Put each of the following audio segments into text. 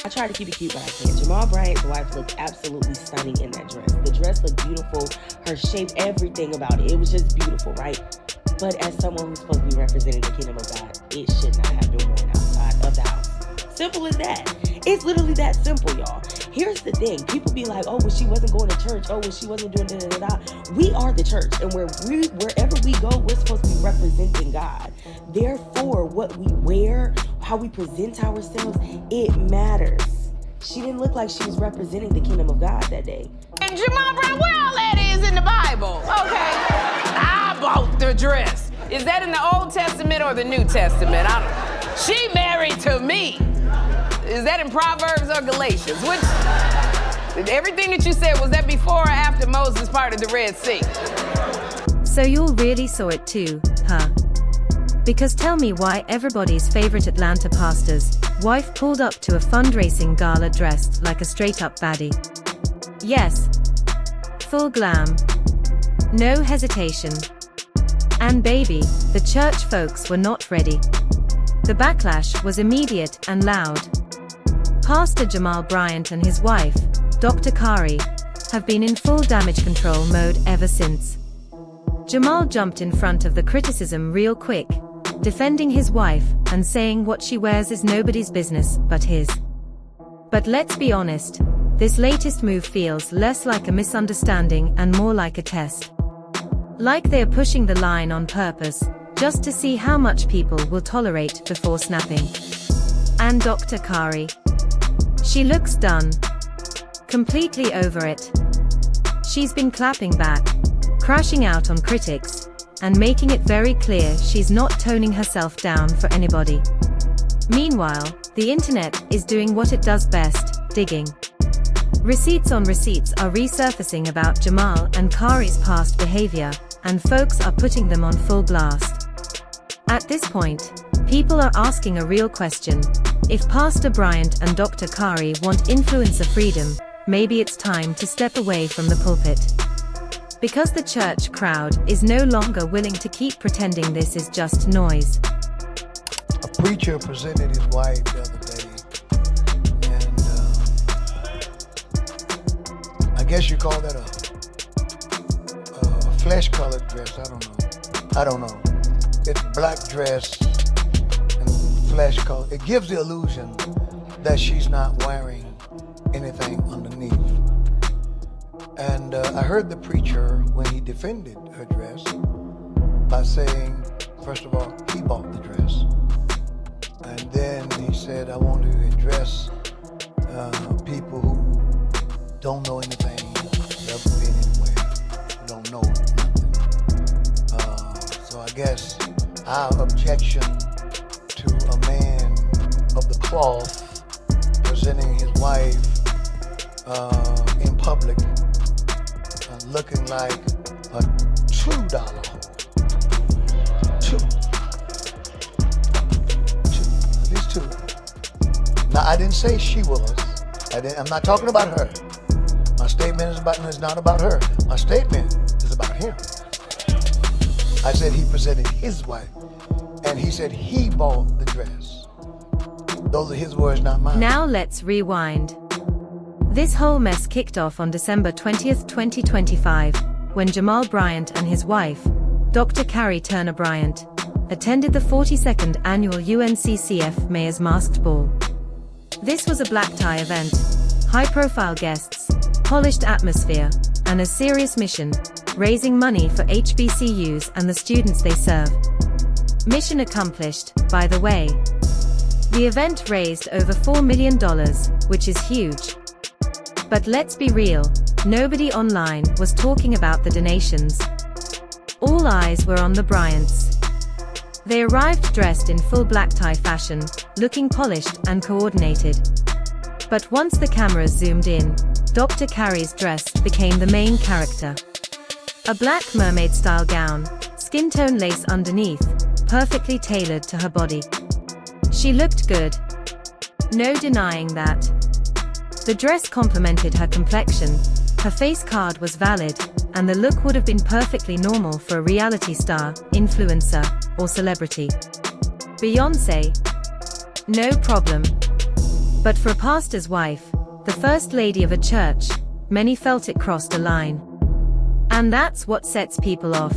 I try to keep it cute, but I can't. Jamal Bryant's wife looked absolutely stunning in that dress. The dress looked beautiful. Her shape, everything about it. It was just beautiful, right? But as someone who's supposed to be representing the kingdom of God, it should not have been worn outside of the house. Simple as that. It's literally that simple, y'all. Here's the thing. People be like, oh, well, she wasn't going to church. Oh, well, she wasn't doing da-da-da-da. We are the church. And wherever we go, we're supposed to be representing God. Therefore, what we wear, how we present ourselves, it matters. She didn't look like she was representing the kingdom of God that day. And Jamal Brown, where all that is in the Bible? Okay. I bought the dress. Is that in the Old Testament or the New Testament? She married to me. Is that in Proverbs or Galatians? Everything that you said, was that before or after Moses parted the Red Sea? So you all really saw it too, huh? Because tell me why everybody's favorite Atlanta pastor's wife pulled up to a fundraising gala dressed like a straight-up baddie. Yes. Full glam. No hesitation. And baby, the church folks were not ready. The backlash was immediate and loud. Pastor Jamal Bryant and his wife, Dr. Kari, have been in full damage control mode ever since. Jamal jumped in front of the criticism real quick, defending his wife and saying what she wears is nobody's business but his. But let's be honest, this latest move feels less like a misunderstanding and more like a test. Like they're pushing the line on purpose, just to see how much people will tolerate before snapping. And Dr. Kari. She looks done. Completely over it. She's been clapping back, crashing out on critics, and making it very clear she's not toning herself down for anybody. Meanwhile, the internet is doing what it does best, digging. Receipts on receipts are resurfacing about Jamal and Kari's past behavior, and folks are putting them on full blast. At this point, people are asking a real question. If Pastor Bryant and Dr. Kari want influencer freedom, maybe it's time to step away from the pulpit. Because the church crowd is no longer willing to keep pretending this is just noise. A preacher presented his wife the other day, and I guess you call that a flesh-colored dress. I don't know. It's black dress and flesh color. It gives the illusion that she's not wearing anything underneath. And I heard the preacher, when he defended her dress, by saying, first of all, he bought the dress. And then he said, I want to address people who don't know anything, never been anywhere, who don't know nothing. So I guess our objection to a man of the cloth presenting his wife in public looking like a $2 hole. At least two. Now, I didn't say she was. I'm not talking about her. My statement is not about her. My statement is about him. I said he presented his wife, and he said he bought the dress. Those are his words, not mine. Now let's rewind. This whole mess kicked off on December 20th, 2025, when Jamal Bryant and his wife, Dr. Kari Turner Bryant, attended the 42nd annual UNCCF Mayor's Masked Ball. This was a black tie event, high-profile guests, polished atmosphere, and a serious mission, raising money for HBCUs and the students they serve. Mission accomplished, by the way. The event raised over $4 million, which is huge. But let's be real, nobody online was talking about the donations. All eyes were on the Bryants. They arrived dressed in full black tie fashion, looking polished and coordinated. But once the cameras zoomed in, Dr. Kari's dress became the main character. A black mermaid-style gown, skin tone lace underneath, perfectly tailored to her body. She looked good. No denying that. The dress complemented her complexion, her face card was valid, and the look would have been perfectly normal for a reality star, influencer, or celebrity. Beyoncé? No problem. But for a pastor's wife, the first lady of a church, many felt it crossed a line. And that's what sets people off.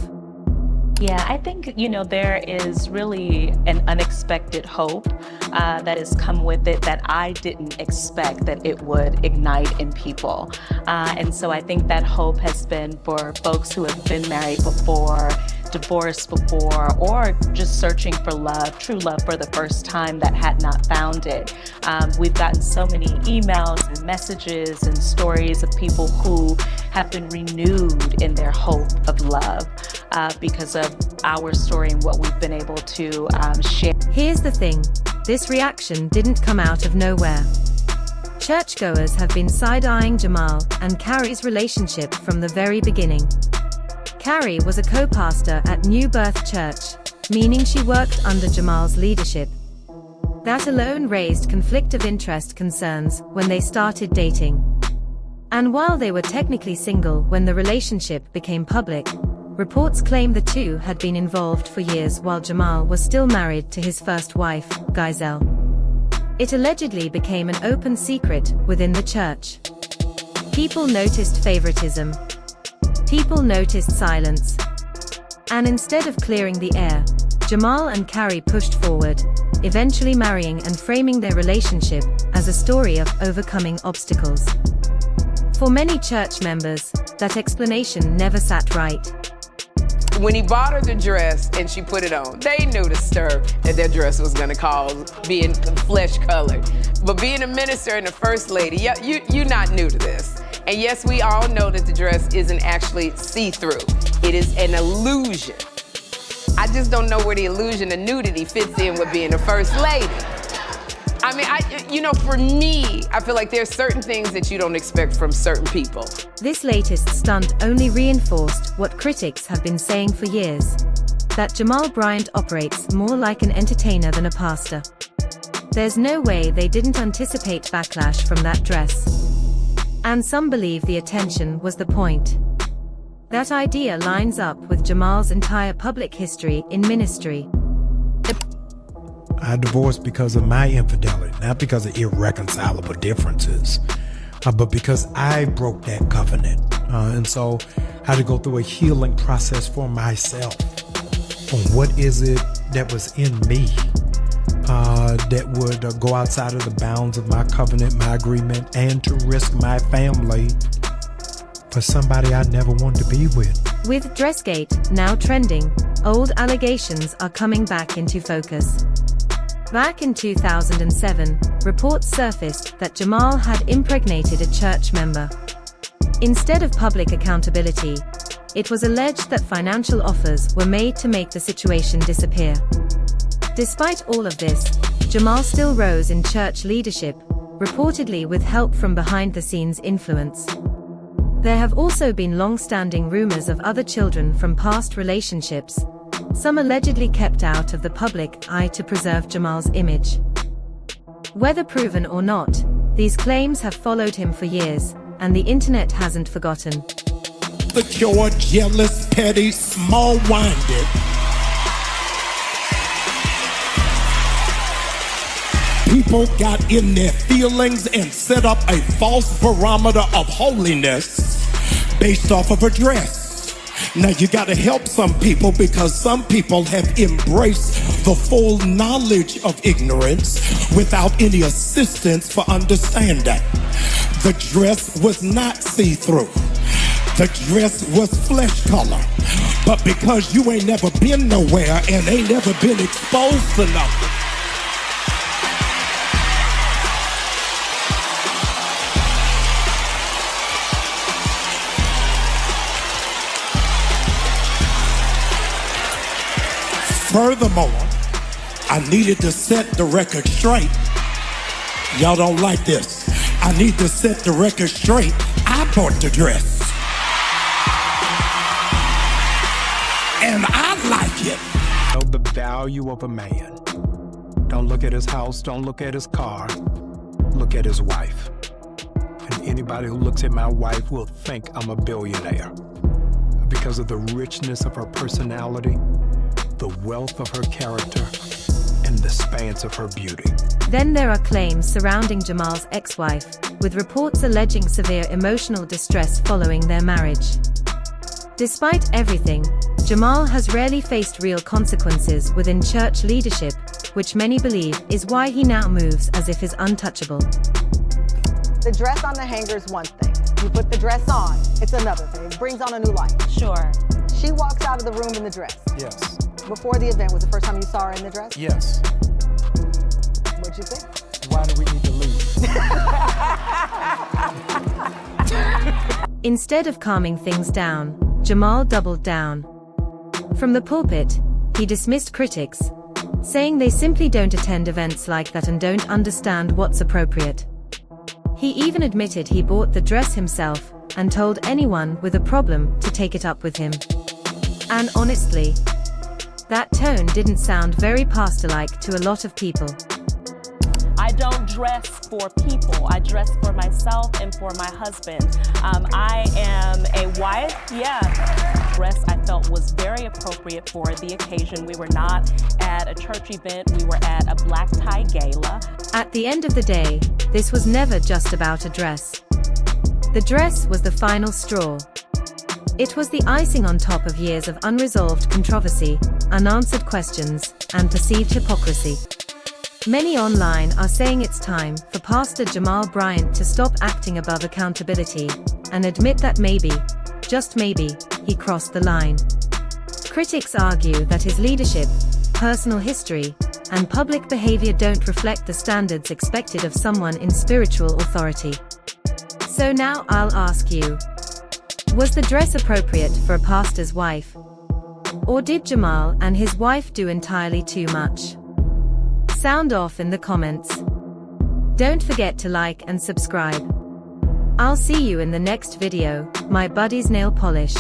Yeah, I think, there is really an unexpected hope that has come with it that I didn't expect that it would ignite in people. And so I think that hope has been for folks who have been married before, divorced before, or just searching for love, true love for the first time that had not found it. We've gotten so many emails and messages and stories of people who have been renewed in their hope of love because of our story and what we've been able to share. Here's the thing, this reaction didn't come out of nowhere. Churchgoers have been side-eyeing Jamal and Carrie's relationship from the very beginning. Carrie was a co-pastor at New Birth Church, meaning she worked under Jamal's leadership. That alone raised conflict of interest concerns when they started dating. And while they were technically single when the relationship became public, reports claim the two had been involved for years while Jamal was still married to his first wife, Giselle. It allegedly became an open secret within the church. People noticed favoritism. People noticed silence. And instead of clearing the air, Jamal and Carrie pushed forward, eventually marrying and framing their relationship as a story of overcoming obstacles. For many church members, that explanation never sat right. When he bought her the dress and she put it on, they knew to stir that their dress was gonna cause being flesh colored. But being a minister and a first lady, you're not new to this. And yes, we all know that the dress isn't actually see-through. It is an illusion. I just don't know where the illusion of nudity fits in with being a first lady. I mean, for me, I feel like there's certain things that you don't expect from certain people. This latest stunt only reinforced what critics have been saying for years, that Jamal Bryant operates more like an entertainer than a pastor. There's no way they didn't anticipate backlash from that dress. And some believe the attention was the point. That idea lines up with Jamal's entire public history in ministry. I divorced because of my infidelity, not because of irreconcilable differences, but because I broke that covenant. And so I had to go through a healing process for myself on what is it that was in me that would go outside of the bounds of my covenant, my agreement, and to risk my family for somebody I never wanted to be with. With Dressgate now trending, old allegations are coming back into focus. Back in 2007, reports surfaced that Jamal had impregnated a church member. Instead of public accountability, it was alleged that financial offers were made to make the situation disappear. Despite all of this, Jamal still rose in church leadership, reportedly with help from behind-the-scenes influence. There have also been long-standing rumors of other children from past relationships, some allegedly kept out of the public eye to preserve Jamal's image. Whether proven or not, these claims have followed him for years, and the internet hasn't forgotten. Secure, jealous, petty, small-minded. People got in their feelings and set up a false barometer of holiness based off of a dress. Now you gotta help some people because some people have embraced the full knowledge of ignorance without any assistance for understanding. The dress was not see-through. The dress was flesh color. But because you ain't never been nowhere and ain't never been exposed to nothing, furthermore, I needed to set the record straight. Y'all don't like this. I need to set the record straight. I bought the dress. And I like it. Know the value of a man. Don't look at his house, don't look at his car. Look at his wife. And anybody who looks at my wife will think I'm a billionaire because of the richness of her personality, the wealth of her character, and the expanse of her beauty. Then there are claims surrounding Jamal's ex-wife, with reports alleging severe emotional distress following their marriage. Despite everything, Jamal has rarely faced real consequences within church leadership, which many believe is why he now moves as if he's untouchable. The dress on the hanger is one thing. You put the dress on, it's another thing. It brings on a new life. Sure. She walks out of the room in the dress. Yes. Before the event, was the first time you saw her in the dress? Yes. What'd you think? Why do we need to leave? Instead of calming things down, Jamal doubled down. From the pulpit, he dismissed critics, saying they simply don't attend events like that and don't understand what's appropriate. He even admitted he bought the dress himself and told anyone with a problem to take it up with him. And honestly, that tone didn't sound very pastor-like to a lot of people. I don't dress for people. I dress for myself and for my husband. I am a wife, Dress I felt was very appropriate for the occasion. We were not at a church event, we were at a black tie gala. At the end of the day, this was never just about a dress. The dress was the final straw. It was the icing on top of years of unresolved controversy, unanswered questions, and perceived hypocrisy. Many online are saying it's time for Pastor Jamal Bryant to stop acting above accountability and admit that maybe, just maybe, he crossed the line. Critics argue that his leadership, personal history, and public behavior don't reflect the standards expected of someone in spiritual authority. So now I'll ask you, was the dress appropriate for a pastor's wife? Or did Jamal and his wife do entirely too much? Sound off in the comments. Don't forget to like and subscribe. I'll see you in the next video, my buddy's nail polish.